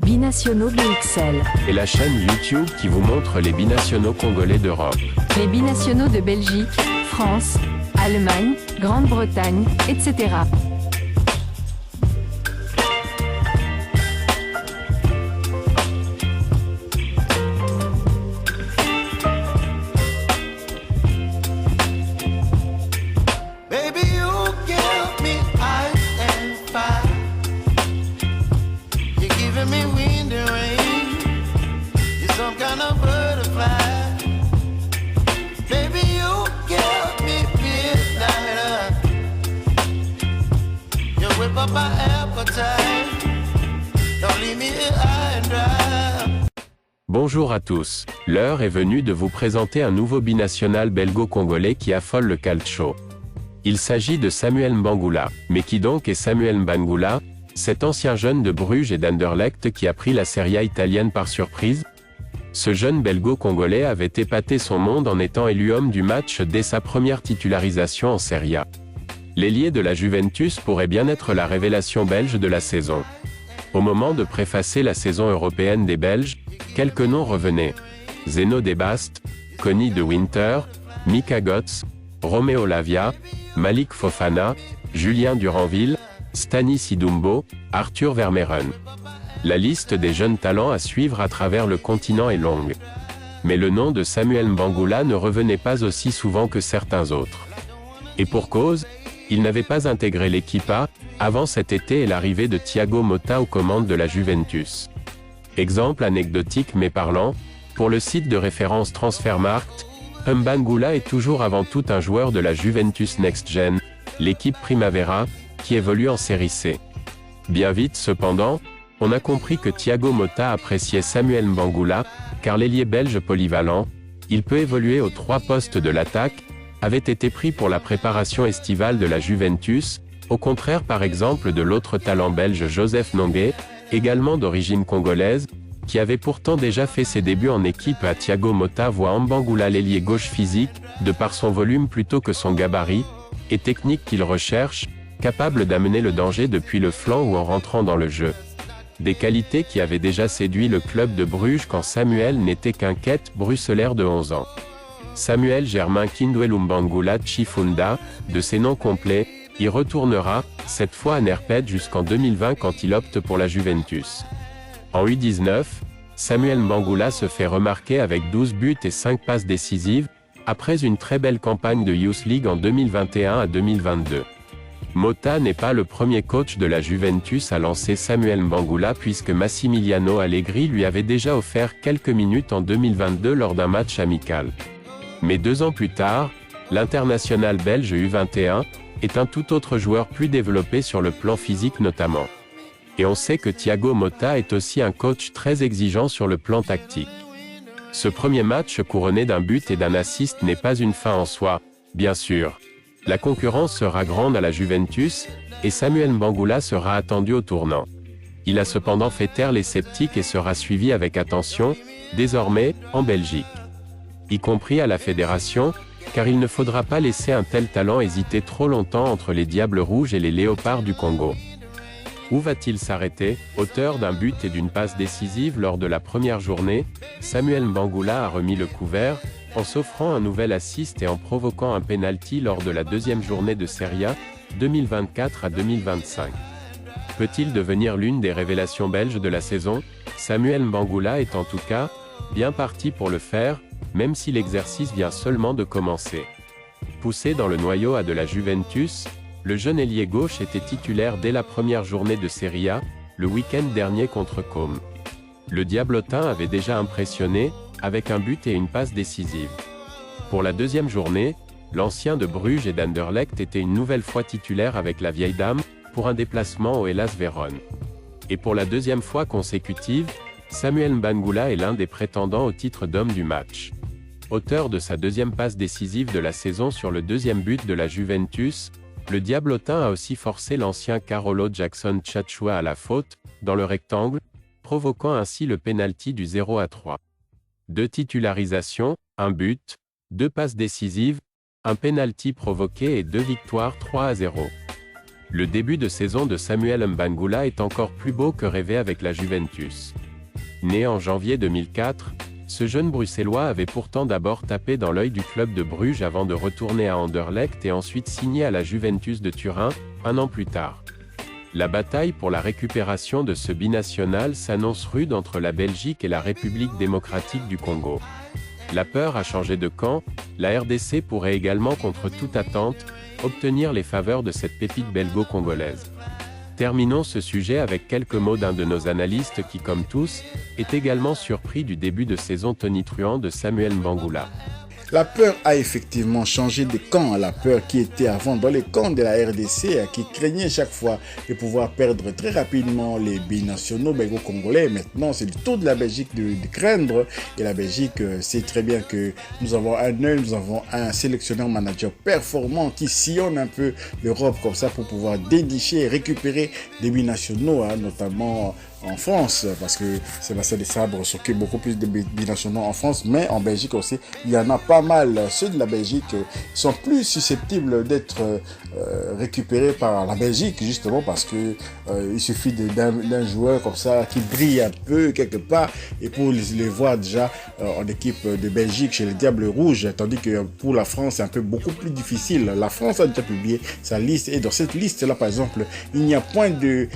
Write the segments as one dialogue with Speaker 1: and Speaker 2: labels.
Speaker 1: Binationaux BXL.
Speaker 2: Et la chaîne YouTube qui vous montre les binationaux congolais d'Europe.
Speaker 1: Les binationaux de Belgique, France, Allemagne, Grande-Bretagne, etc.
Speaker 2: Bonjour à tous, l'heure est venue de vous présenter un nouveau binational belgo-congolais qui affole le calcio. Il s'agit de Samuel Mbangula. Mais qui donc est Samuel Mbangula, cet ancien jeune de Bruges et d'Anderlecht qui a pris la Serie A italienne par surprise? Ce jeune belgo-congolais avait épaté son monde en étant élu homme du match dès sa première titularisation en Serie A. L'ailier de la Juventus pourrait bien être la révélation belge de la saison. Au moment de préfacer la saison européenne des Belges, quelques noms revenaient. Zeno Debast, Conny de Winter, Mika Götze, Romeo Lavia, Malik Fofana, Julien Duranville, Stanis Idumbo, Arthur Vermeeren. La liste des jeunes talents à suivre à travers le continent est longue. Mais le nom de Samuel Mbangula ne revenait pas aussi souvent que certains autres. Et pour cause, il n'avait pas intégré l'équipe A, avant cet été et l'arrivée de Thiago Motta aux commandes de la Juventus. Exemple anecdotique mais parlant, pour le site de référence Transfermarkt, Mbangula est toujours avant tout un joueur de la Juventus Next Gen, l'équipe Primavera, qui évolue en Série C. Bien vite cependant, on a compris que Thiago Motta appréciait Samuel Mbangula, car l'ailier belge polyvalent, il peut évoluer aux trois postes de l'attaque, avait été pris pour la préparation estivale de la Juventus, au contraire par exemple de l'autre talent belge Joseph Nongué, également d'origine congolaise, qui avait pourtant déjà fait ses débuts en équipe à Thiago Motta voit Mbangula l'ailier gauche physique, de par son volume plutôt que son gabarit, et technique qu'il recherche, capable d'amener le danger depuis le flanc ou en rentrant dans le jeu. Des qualités qui avaient déjà séduit le club de Bruges quand Samuel n'était qu'un quête bruxellaire de 11 ans. Samuel Germain Kindwelu Mbangula Chifunda, de ses noms complets, y retournera, cette fois à Nerped jusqu'en 2020 quand il opte pour la Juventus. En U19, Samuel Mbangula se fait remarquer avec 12 buts et 5 passes décisives, après une très belle campagne de Youth League en 2021 à 2022. Motta n'est pas le premier coach de la Juventus à lancer Samuel Mbangula puisque Massimiliano Allegri lui avait déjà offert quelques minutes en 2022 lors d'un match amical. Mais 2 ans plus tard, l'international belge U21 est un tout autre joueur plus développé sur le plan physique notamment. Et on sait que Thiago Motta est aussi un coach très exigeant sur le plan tactique. Ce premier match couronné d'un but et d'un assist n'est pas une fin en soi, bien sûr. La concurrence sera grande à la Juventus, et Samuel Mbangula sera attendu au tournant. Il a cependant fait taire les sceptiques et sera suivi avec attention, désormais, en Belgique. Y compris à la fédération, car il ne faudra pas laisser un tel talent hésiter trop longtemps entre les Diables Rouges et les Léopards du Congo. Où va-t-il s'arrêter? Auteur d'un but et d'une passe décisive lors de la première journée, Samuel Mbangula a remis le couvert, en s'offrant un nouvel assist et en provoquant un penalty lors de la deuxième journée de Serie A, 2024 à 2025. Peut-il devenir l'une des révélations belges de la saison? Samuel Mbangula est en tout cas, bien parti pour le faire, même si l'exercice vient seulement de commencer. Poussé dans le noyau A de la Juventus, le jeune ailier gauche était titulaire dès la première journée de Serie A, le week-end dernier contre Côme. Le Diablotin avait déjà impressionné, avec un but et une passe décisive. Pour la deuxième journée, l'ancien de Bruges et d'Anderlecht était une nouvelle fois titulaire avec la vieille dame, pour un déplacement au Hellas Vérone. Et pour la deuxième fois consécutive, Samuel Mbangula est l'un des prétendants au titre d'homme du match. Auteur de sa deuxième passe décisive de la saison sur le deuxième but de la Juventus, le Diablotin a aussi forcé l'ancien Carolo Jackson Tchatchoua à la faute, dans le rectangle, provoquant ainsi le pénalty du 0-3. 2 titularisations, 1 but, 2 passes décisives, un pénalty provoqué et 2 victoires 3-0. Le début de saison de Samuel Mbangula est encore plus beau que rêvé avec la Juventus. Né en janvier 2004, ce jeune Bruxellois avait pourtant d'abord tapé dans l'œil du club de Bruges avant de retourner à Anderlecht et ensuite signer à la Juventus de Turin, un an plus tard. La bataille pour la récupération de ce binational s'annonce rude entre la Belgique et la République démocratique du Congo. La peur a changé de camp, la RDC pourrait également contre toute attente, obtenir les faveurs de cette pépite belgo-congolaise. Terminons ce sujet avec quelques mots d'un de nos analystes qui, comme tous, est également surpris du début de saison tonitruant de Samuel Mbangula.
Speaker 3: La peur a effectivement changé de camp. La peur qui était avant dans les camps de la RDC, qui craignait chaque fois de pouvoir perdre très rapidement les binationaux belgo-congolais. Maintenant, c'est du tour de la Belgique de craindre. Et la Belgique sait très bien que nous avons un œil, nous avons un sélectionneur manager performant qui sillonne un peu l'Europe comme ça pour pouvoir dénicher et récupérer des binationaux, notamment en France, parce que Sébastien Desabre s'occupe beaucoup plus de binationaux en France, mais en Belgique aussi, il y en a pas mal. Ceux de la Belgique sont plus susceptibles d'être récupérés par la Belgique, justement parce que il suffit d'un joueur comme ça qui brille un peu quelque part et pour les voir déjà en équipe de Belgique chez les Diables Rouges, tandis que pour la France c'est un peu beaucoup plus difficile. La France a déjà publié sa liste et dans cette liste là par exemple il n'y a point de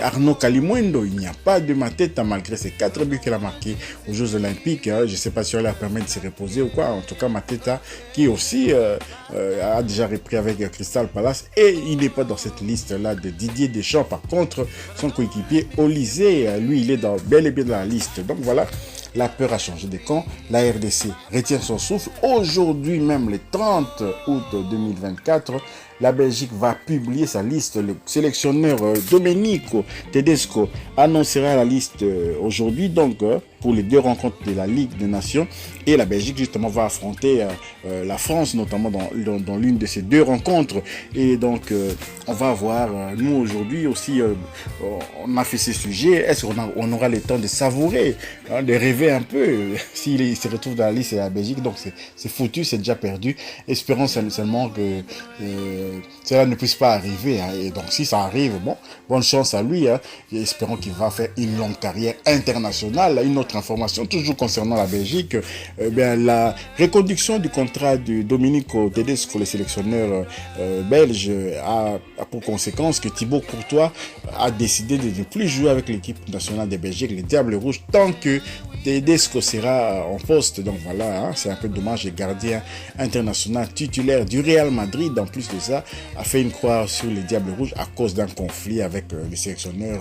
Speaker 3: Arnaud Kalimuendo, il n'y a pas de Mateta malgré ses 4 buts qu'il a marqués aux Jeux Olympiques. Je ne sais pas si on leur permet de se reposer ou quoi. En tout cas, Mateta qui aussi a déjà repris avec Crystal Palace et il n'est pas dans cette liste-là de Didier Deschamps. Par contre, son coéquipier Olysée, lui, il est bel et bien dans la liste. Donc voilà. La peur a changé de camp. La RDC retient son souffle. Aujourd'hui même, le 30 août 2024, la Belgique va publier sa liste. Le sélectionneur Domenico Tedesco annoncera la liste aujourd'hui, donc pour les 2 rencontres de la Ligue des Nations. Et la Belgique justement va affronter la France, notamment dans l'une de ces 2 rencontres. Et donc on va voir, nous aujourd'hui aussi, on a fait ces sujets. Est-ce qu'on aura le temps de savourer, de rêver un peu s'il se retrouve dans la liste de la Belgique? Donc c'est foutu, c'est déjà perdu. Espérons seulement que cela ne puisse pas arriver. Et donc si ça arrive, bon, bonne chance à lui. Et espérons qu'il va faire une longue carrière internationale. Une autre information, toujours concernant la Belgique, la reconduction du contrat de Domenico Tedesco, le sélectionneur belge, a pour conséquence que Thibaut Courtois a décidé de ne plus jouer avec l'équipe nationale de Belgique, les Diables Rouges, tant que Tedesco sera en poste. Donc voilà, c'est un peu dommage. Le gardien international titulaire du Real Madrid, en plus de ça, a fait une croix sur les Diables Rouges à cause d'un conflit avec le sélectionneur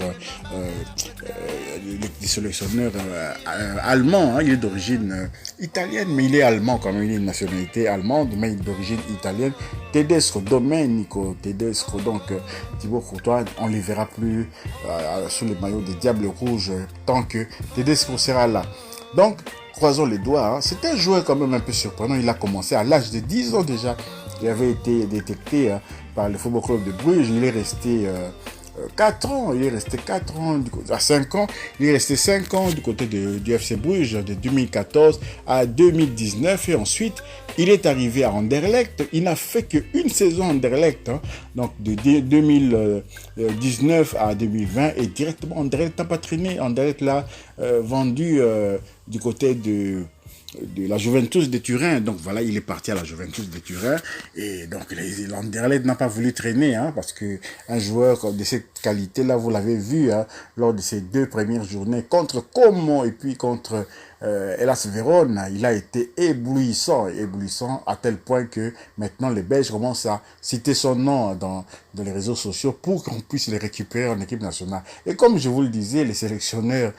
Speaker 3: allemand. Il est d'origine italienne, mais il est allemand quand même. Il a une nationalité allemande, mais il est d'origine italienne. Tedesco, Domenico Tedesco. Donc Thibaut Courtois, on ne les verra plus sous le maillot des Diables Rouges tant que Tedesco sera là. Donc, croisons les doigts. C'est un joueur quand même un peu surprenant. Il a commencé à l'âge de 10 ans déjà. Il avait été détecté par le Football Club de Bruges. Il est resté 4 ans, il est resté 4 ans, à 5 ans, il est resté 5 ans du côté du FC Bruges de 2014 à 2019 et ensuite il est arrivé à Anderlecht. Il n'a fait qu'une saison à Anderlecht, donc de 2019 à 2020 et directement Anderlecht n'a pas traîné. Anderlecht l'a vendu du côté de la Juventus de Turin. Donc voilà, il est parti à la Juventus de Turin et donc l'Anderlecht n'a pas voulu traîner parce que un joueur de cette qualité-là, vous l'avez vu lors de ses 2 premières journées contre Como et puis contre Hellas Vérone, il a été éblouissant à tel point que maintenant les Belges commencent à citer son nom dans les réseaux sociaux pour qu'on puisse le récupérer en équipe nationale. Et comme je vous le disais, les sélectionneurs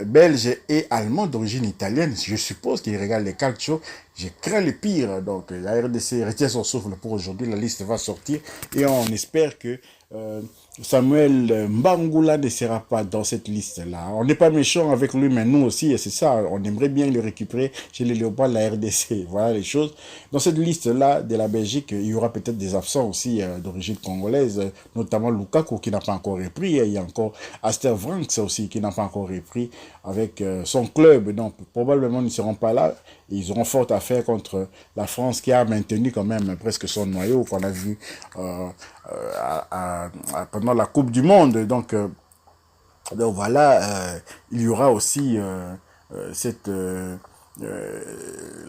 Speaker 3: belges et allemands d'origine italienne, je suppose qu'ils regardent les calcio. Je crains le pire. Donc la RDC retient son souffle pour aujourd'hui. La liste va sortir et on espère que Samuel Mbangula ne sera pas dans cette liste-là. On n'est pas méchant avec lui, mais nous aussi, et c'est ça, on aimerait bien le récupérer chez les Léopards de la RDC. Voilà les choses. Dans cette liste-là de la Belgique, il y aura peut-être des absents aussi d'origine congolaise, notamment Lukaku qui n'a pas encore repris. Il y a encore Aster Franks aussi qui n'a pas encore repris avec son club. Donc probablement ils ne seront pas là. Ils auront fort à faire contre la France qui a maintenu quand même presque son noyau qu'on a vu pendant la Coupe du Monde. Donc voilà, il y aura aussi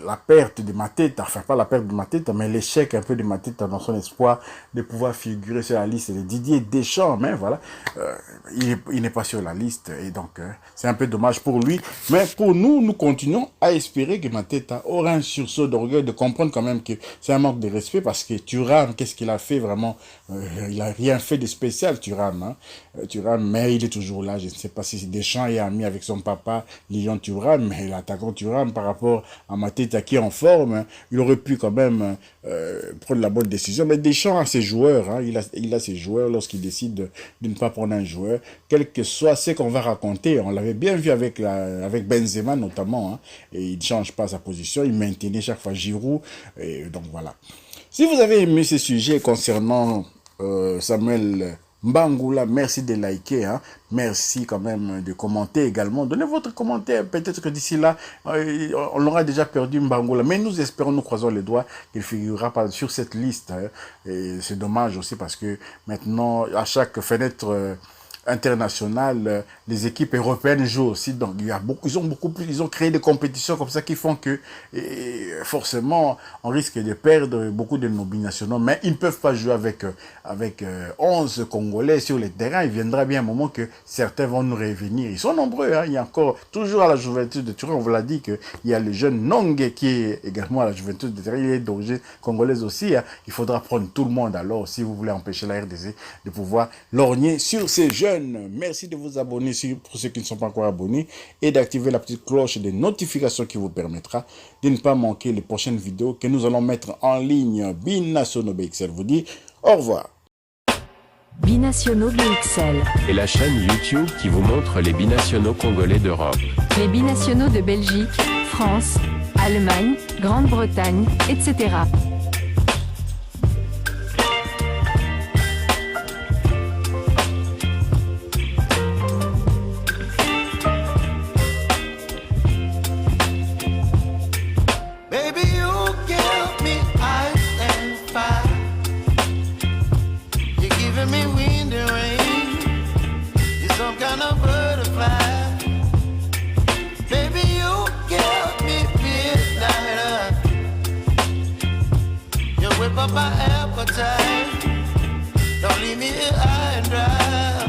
Speaker 3: la perte de Mateta, enfin pas la perte de Mateta, mais l'échec un peu de Mateta dans son espoir de pouvoir figurer sur la liste de Didier Deschamps. Mais voilà, il n'est pas sur la liste et donc c'est un peu dommage pour lui. Mais pour nous, nous continuons à espérer que Mateta aura un sursaut d'orgueil, de comprendre quand même que c'est un manque de respect parce que Thuram, qu'est-ce qu'il a fait vraiment? Il n'a rien fait de spécial, Thuram. Hein? Thuram, mais il est toujours là. Je ne sais pas si Deschamps est ami avec son papa, Lilian Thuram, mais l'attaquant Thuram, par rapport à Mateta qui est en forme, hein, il aurait pu quand même prendre la bonne décision. Mais Deschamps a ses joueurs, hein, il a ses joueurs lorsqu'il décide de ne pas prendre un joueur, quel que soit ce qu'on va raconter. On l'avait bien vu avec Benzema notamment, hein, et il ne change pas sa position, il maintenait chaque fois Giroud, et donc voilà. Si vous avez aimé ce sujet concernant Samuel Mbangula, merci de liker, hein. Merci quand même de commenter également. Donnez votre commentaire, peut-être que d'ici là, on aura déjà perdu Mbangula. Mais nous espérons, nous croisons les doigts qu'il figurera pas sur cette liste. Hein. Et c'est dommage aussi parce que maintenant, à chaque fenêtre internationale, les équipes européennes jouent aussi. Donc il y a ils ont créé des compétitions comme ça qui font que forcément on risque de perdre beaucoup de nos binationaux, mais ils ne peuvent pas jouer avec 11 Congolais sur le terrain. Il viendra bien un moment que certains vont nous revenir. Ils sont nombreux, hein. Il y a encore toujours à la Juventus de Turin, on vous l'a dit qu'il y a le jeune Nongue qui est également à la Juventus de Turin, il est d'origine congolaise aussi, hein. Il faudra prendre tout le monde alors si vous voulez empêcher la RDC de pouvoir lorgner sur ces jeunes. Merci de vous abonner pour ceux qui ne sont pas encore abonnés et d'activer la petite cloche de notification qui vous permettra de ne pas manquer les prochaines vidéos que nous allons mettre en ligne. Binationaux BXL vous dit au revoir.
Speaker 1: Binationaux BXL.
Speaker 2: Et la chaîne YouTube qui vous montre les binationaux congolais d'Europe.
Speaker 1: Les binationaux de Belgique, France, Allemagne, Grande-Bretagne, etc.
Speaker 4: Whip up my appetite. Don't leave me here high and dry.